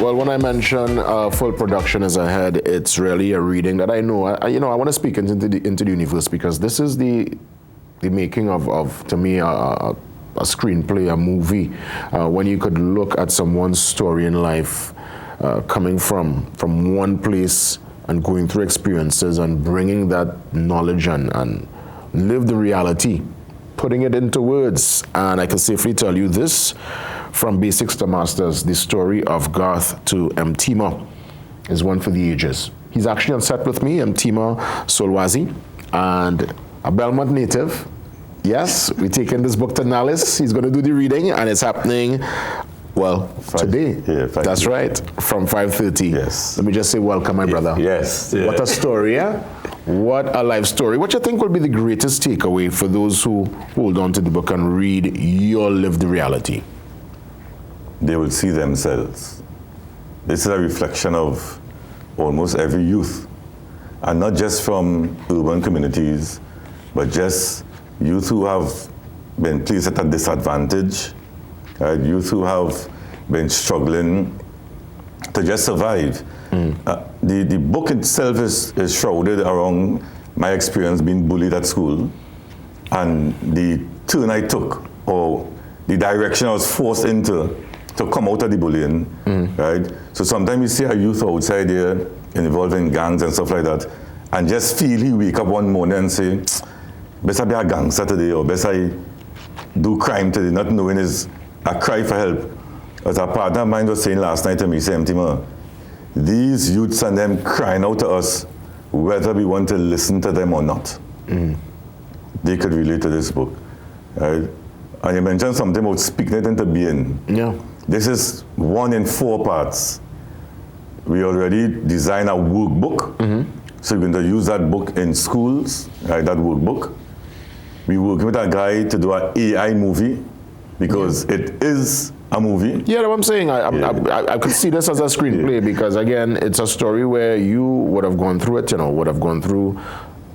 Well, when I mention full production is ahead, it's really a reading that I know. I want to speak into the universe, because this is the making of to me, a screenplay, a movie, when you could look at someone's story in life, coming from one place and going through experiences and bringing that knowledge and live the reality, putting it into words. And I can safely tell you this, from basics to masters, the story of Garth to Mtima is one for the ages. He's actually on set with me, Mtima Solwazi, and a Belmont native. Yes, we're taking this book to NALIS. He's going to do the reading, and it's happening, well, today. Yeah, that's right, from 5:30. Yes. Let me just say welcome, my brother. Yes. Yeah. What a story, yeah? What a life story. What you think will be the greatest takeaway for those who hold on to the book and read your lived reality? They will see themselves. This is a reflection of almost every youth, and not just from urban communities, but just youth who have been placed at a disadvantage, right? Youth who have been struggling to just survive. The book itself is shrouded around my experience being bullied at school, and the turn I took, or the direction I was forced into to come out of the bullying, right? So sometimes you see a youth outside there involved in gangs and stuff like that, and just feel he wake up one morning and say, best I be a gangster today, or best I do crime today, not knowing is a cry for help. As a partner of mine was saying last night to me, say, Mtima, these youths and them crying out to us, whether we want to listen to them or not. They could relate to this book, right? And you mentioned something about speaking it into being. Yeah. This is 1 in 4 parts. We already designed a workbook, so we're going to use that book in schools, right, that workbook. We're working with a guy to do an AI movie, because it is a movie. Yeah, that's what I'm saying. I could see this as a screenplay, because again, it's a story where you would have gone through it, would have gone through,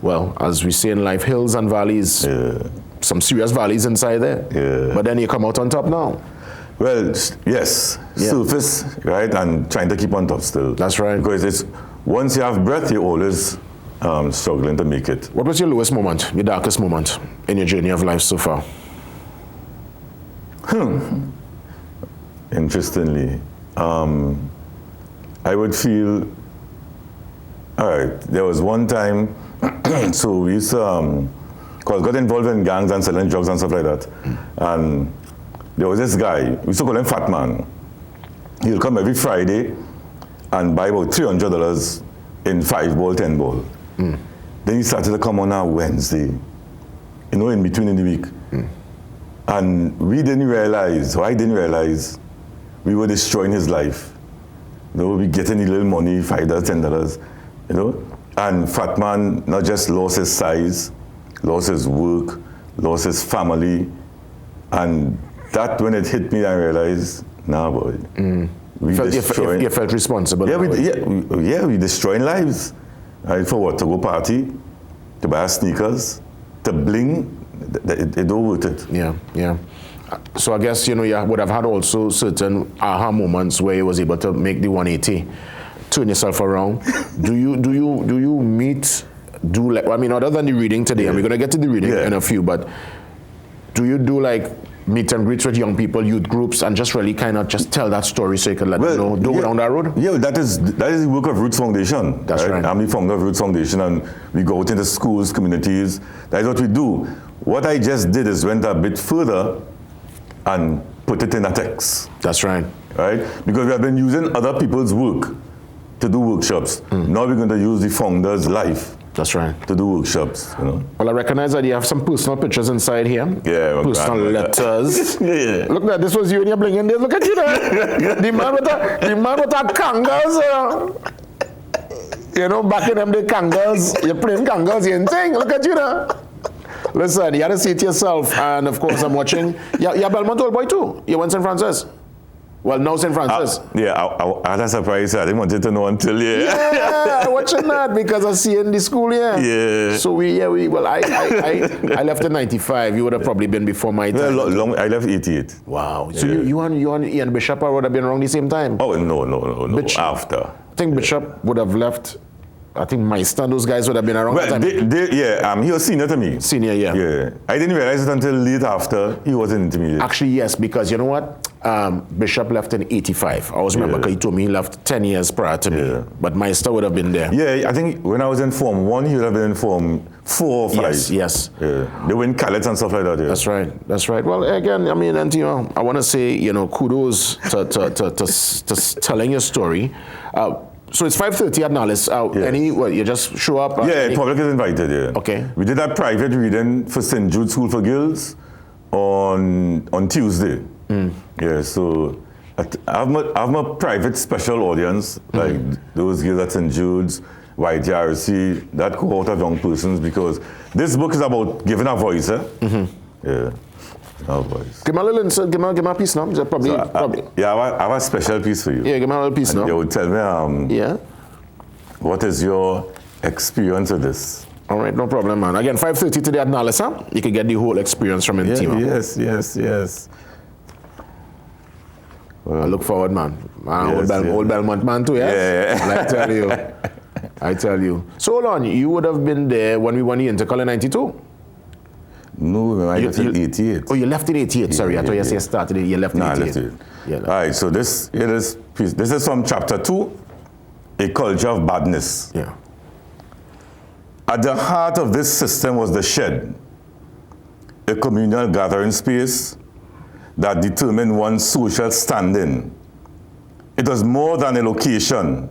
well, as we say in life, hills and valleys, some serious valleys inside there. But then you come out on top now. Well, yes, surface, right, and trying to keep on top still. That's right. Because it's, once you have breath, you're always struggling to make it. What was your lowest moment, your darkest moment in your journey of life so far? Interestingly, I would feel, all right, there was one time, so we used to, cause got involved in gangs and selling drugs and stuff like that. And there was this guy, we used to call him Fat Man. He'll come every Friday and buy about $300 in 5-ball, 10-ball. Then he started to come on a Wednesday, in between in the week. And we didn't realize, or I didn't realize, we were destroying his life. We getting a little money, $5, $10, And Fat Man not just lost his size, lost his work, lost his family, and that when it hit me, I realized, nah, boy, you felt responsible. Yeah, we destroying lives. Right? For what? To go party, to buy sneakers, to bling. It don't worth it. Yeah. So I guess you would have had also certain aha moments where you was able to make the 180, turn yourself around. Do you meet? Other than the reading today, and we're gonna get to the reading in a few, but do you do like meet and greets with young people, youth groups, and just really kind of just tell that story so you can let them know, go down that road? Yeah, that is the work of Roots Foundation. That's right. I'm the founder of Roots Foundation, and we go out into schools, communities. That's what we do. What I just did is went a bit further and put it in a text. That's right. Right? Because we have been using other people's work to do workshops. Now we're going to use the founder's life. That's right. To do workshops, Well, I recognize that you have some personal pictures inside here. Yeah. Personal letters. Look at that. This was you in your blinging days. Look at you there. the man with the kangas. Back in them day kangas. You're playing kangas, you ain't saying. Look at you there. Listen, you had to see it yourself. And of course, I'm watching. You're Belmont old boy too. You went St. Francis. Well, now St. Francis. I had a surprise. I didn't want you to know until Yeah, watching that because I see in the school, Yeah. So I left in 95. You would have probably been before my time. I left 88. Wow. So you and Ian Bishop would have been around the same time? Oh, no. After. I think Bishop would have left. I think Meister, those guys would have been around that time. He was senior to me. Senior, yeah. Yeah. I didn't realize it until late after he was in intermediate. Actually, yes, because you know what? Bishop left in 85. I always remember because he told me he left 10 years prior to me. But Meister would have been there. Yeah, I think when I was in Form 1, he would have been in Form 4 or 5. Yes. Yeah. They win cadets and stuff like that. Yeah. That's right. Well, again, I mean, and I want to say, kudos to telling your story. So it's 5:30 at NALIS. You just show up? Public is invited, Okay. We did a private reading for St. Jude School for Girls on Tuesday. Yeah, so I have my private special audience, like those girls at St. Jude's, YTRC, that cohort of young persons, because this book is about giving a voice, Yeah. A voice. Give me a little, give me a piece now. Probably. I have a special piece for you. Yeah, give me a little piece now. You would tell me, what is your experience with this? All right, no problem, man. Again, 5:30 today at NALIS, You can get the whole experience from Mtima. Yes. Well, I look forward, man. Old Belmont man too, yes? Yeah. I tell you. So hold on, you would have been there when we won the Intercolor in 92? No, I left in 88. Oh, you left in 88. Sorry, I thought you said started it. You left in 88. I left it. All right, so this is from chapter 2, A Culture of Badness. Yeah. At the heart of this system was the shed, a communal gathering space that determined one's social standing. It was more than a location.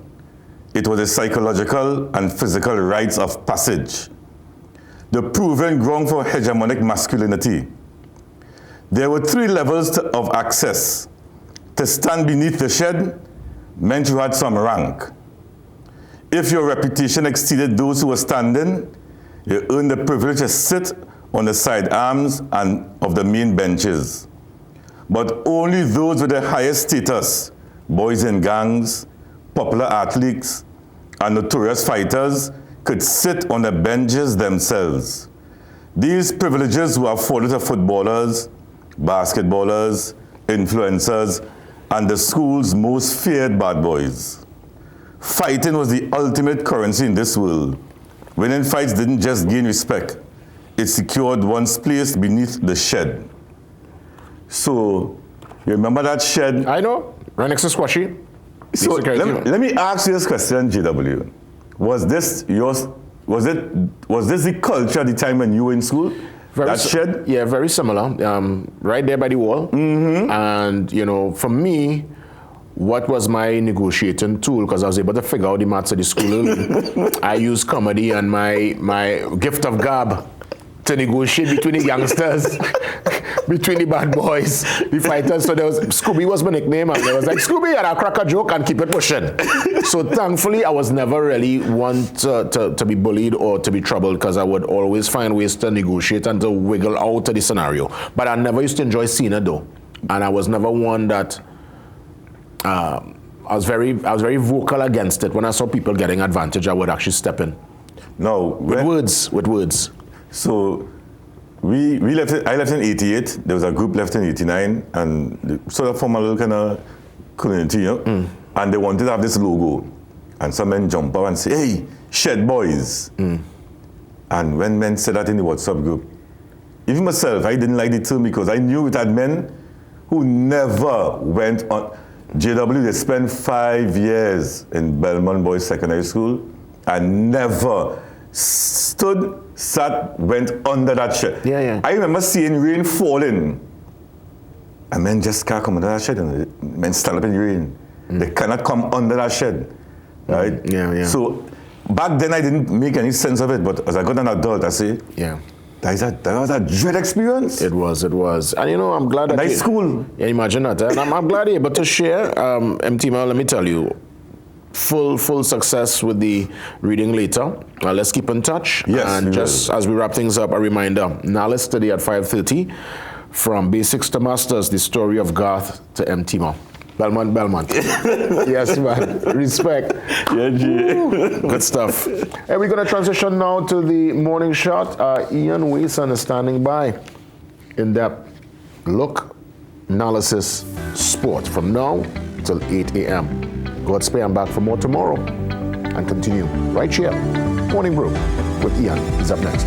It was a psychological and physical rites of passage, the proven ground for hegemonic masculinity. There were 3 levels of access. To stand beneath the shed meant you had some rank. If your reputation exceeded those who were standing, you earned the privilege to sit on the side arms and of the main benches. But only those with the highest status, boys in gangs, popular athletes, and notorious fighters, could sit on the benches themselves. These privileges were afforded to footballers, basketballers, influencers, and the school's most feared bad boys. Fighting was the ultimate currency in this world. Winning fights didn't just gain respect, it secured one's place beneath the shed. So, you remember that shed? I know, right next to Squashy. So let me ask you this question, JW. Was this the culture at the time when you were in school? That shed? Yeah, very similar. Right there by the wall. And, for me, what was my negotiating tool, because I was able to figure out the maths of the school early, I used comedy and my gift of gab to negotiate between the youngsters, between the bad boys, the fighters. So there was, Scooby was my nickname, and there was like, Scooby, and I'll crack a joke and keep it pushing. So thankfully, I was never really one to be bullied or to be troubled, because I would always find ways to negotiate and to wiggle out of the scenario. But I never used to enjoy seeing it though. And I was never one that, I was very vocal against it. When I saw people getting advantage, I would actually step in. No. With words. So I left in 88, there was a group left in 89, and they sort of formed a little kind of community, and they wanted to have this logo. And some men jump up and say, hey, shed boys. And when men said that in the WhatsApp group, even myself, I didn't like the term, because I knew it had men who never went on. JW, they spent 5 years in Belmont Boys Secondary School and never went under that shed. Yeah. I remember seeing rain falling, and men just can't come under that shed. And men stand up in the rain. They cannot come under that shed, right? Yeah. So back then I didn't make any sense of it, but as I got an adult, I say, that was a dread experience. It was. And I'm glad that nice school. Yeah, imagine that. And I'm glad you're able to share. Mtima, let me tell you, full success with the reading later. Let's keep in touch. Yes. And just as we wrap things up, a reminder, NALIS today at 5:30, from Basics to Masters, the story of Garth to Mtima. Belmont. Yes, man. Respect. Yeah, G. Good stuff. And we're going to transition now to the morning shot. Ian Wason is standing by. In-depth look, analysis, sport from now till 8 a.m. Godspeed, I'm back for more tomorrow and continue right here. Morning Brew with Ian is up next.